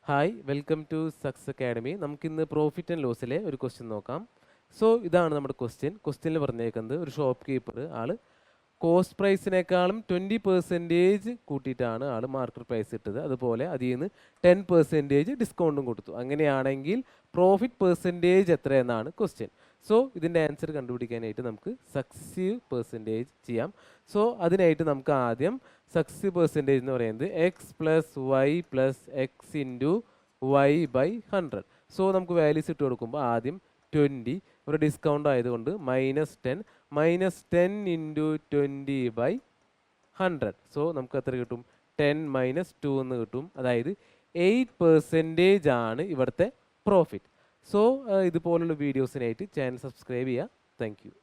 Hi welcome to success academy. നമുക്കിന്ന് profit and ലോസിലെ ഒരു ക്വസ്റ്റ്യൻ നോക്കാം. സോ ഇതാണ് നമ്മുടെ ക്വസ്റ്റ്യനിൽ പറഞ്ഞേക്കുന്നത് ഒരു ഷോപ്പ് കീപ്പർ ആള് കോസ്റ്റ് പ്രൈസിനേക്കാളും 20% കൂട്ടിയിട്ടാണ് ആൾ മാർക്കറ്റ് പ്രൈസ് ഇട്ടത്. അതുപോലെ അതിൽ നിന്ന് 10% ഡിസ്കൗണ്ടും കൊടുത്തു. അങ്ങനെയാണെങ്കിൽ പ്രോഫിറ്റ് പെർസെൻറ്റേജ് എത്രയെന്നാണ് ക്വസ്റ്റ്യൻ. സോ ഇതിൻ്റെ ആൻസർ കണ്ടുപിടിക്കാനായിട്ട് നമുക്ക് സക്സസീവ് പെർസെൻറ്റേജ് ചെയ്യാം. സോ അതിനായിട്ട് നമുക്ക് ആദ്യം സക്സസീവ് പെർസെൻറ്റേജ് എന്ന് പറയുന്നത് x plus y plus x into y by 100. So നമുക്ക് വാല്യൂസ് ഇട്ട് കൊടുക്കുമ്പോൾ ആദ്യം 20, ഒരു ഡിസ്കൗണ്ട് ആയതുകൊണ്ട് -10 ഇൻറ്റു 20 ബൈ 100. സോ നമുക്ക് എത്ര കിട്ടും? 10 - 2 എന്ന് കിട്ടും. അതായത് 8% ആണ് ഇവിടുത്തെ പ്രോഫിറ്റ്. സോ ഇതുപോലുള്ള വീഡിയോസിനായിട്ട് ചാനൽ സബ്സ്ക്രൈബ് ചെയ്യുക. Thank you.